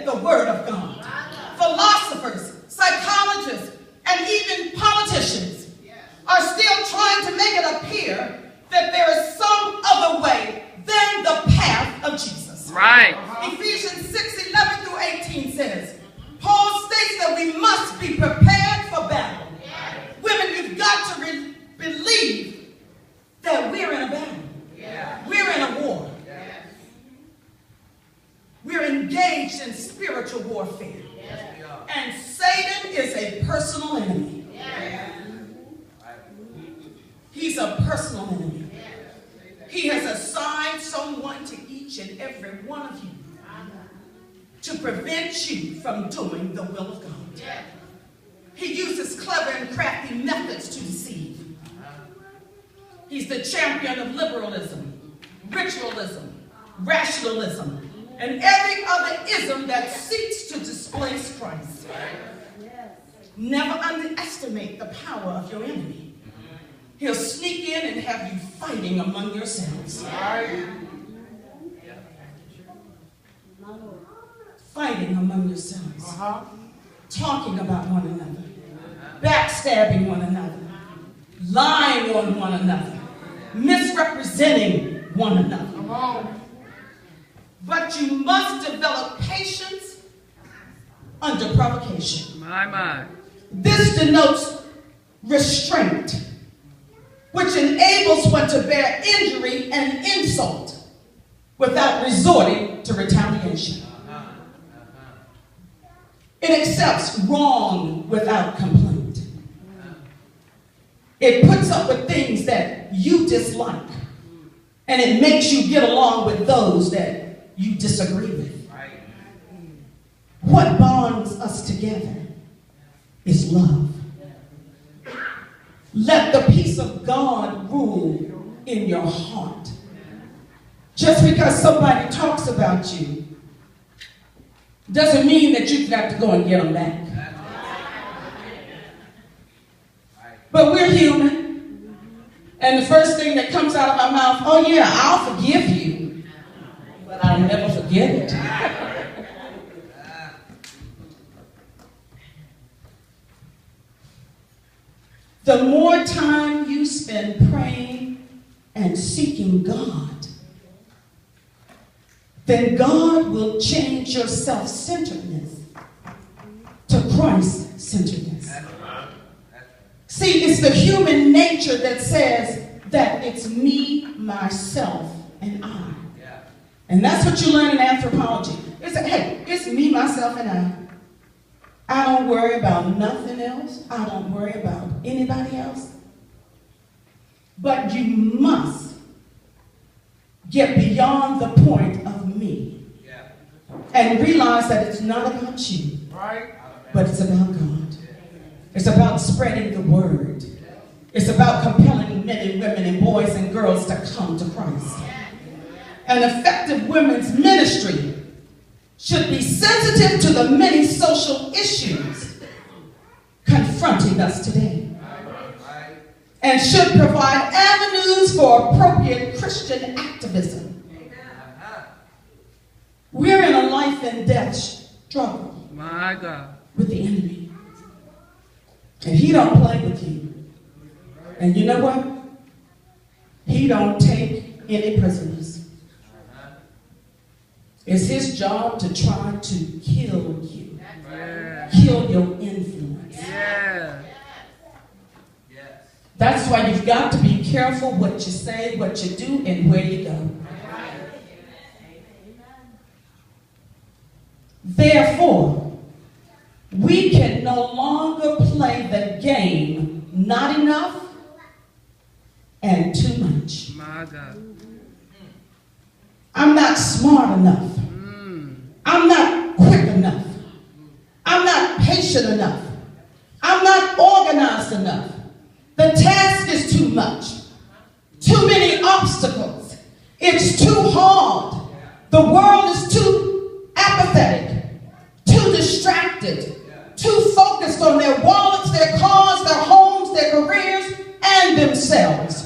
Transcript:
the word of God. Philosophers, psychologists, and even politicians are still trying to make it appear that there is some other way than the path of Jesus. Right. Ephesians 6:11-18 says, Paul states that we must be prepared for battle. Women, you've got to believe that we're in a battle. We're in a war. We're engaged in spiritual warfare. And Satan is a personal enemy. He's a personal enemy. He has assigned someone to each and every one of you to prevent you from doing the will of God. He uses clever and crafty methods to deceive. He's the champion of liberalism, ritualism, rationalism, and every other ism that seeks to displace Christ. Never underestimate the power of your enemy. He'll sneak in and have you fighting among yourselves. Fighting among yourselves. Talking about one another. Backstabbing one another. Lying on one another. Misrepresenting one another. But you must develop patience under provocation. My. This denotes restraint, which enables one to bear injury and insult without resorting to retaliation. It accepts wrong without complaint. It puts up with things that you dislike, and it makes you get along with those that you disagree with. What bonds us together is love. Let the peace of God rule in your heart. Just because somebody talks about you doesn't mean that you've got to go and get them back. But we're human. And the first thing that comes out of my mouth, oh yeah, I'll forgive you, but I'll never forget it. The more time you spend praying and seeking God, then God will change your self-centeredness to Christ-centeredness. See, it's the human nature that says that it's me, myself, and I. And that's what you learn in anthropology. It's like, hey, it's me, myself, and I. I don't worry about nothing else. I don't worry about anybody else. But you must get beyond the point of me and realize that it's not about you, but it's about God. It's about spreading the word. It's about compelling men and women and boys and girls to come to Christ. An effective women's ministry should be sensitive to the many social issues confronting us today, and should provide avenues for appropriate Christian activism. We're in a life and death struggle with the enemy, and he don't play with you. And you know what? He don't take any prisoners. It's his job to try to kill you. Kill your influence. That's why you've got to be careful what you say, what you do, and where you go. Therefore, we can no longer play the game not enough and too much. I'm not smart enough. I'm not quick enough. I'm not patient enough. I'm not organized enough. The task is too much. Too many obstacles. It's too hard. The world is too apathetic, too distracted, too focused on their wallets, their cars, their homes, their careers, and themselves.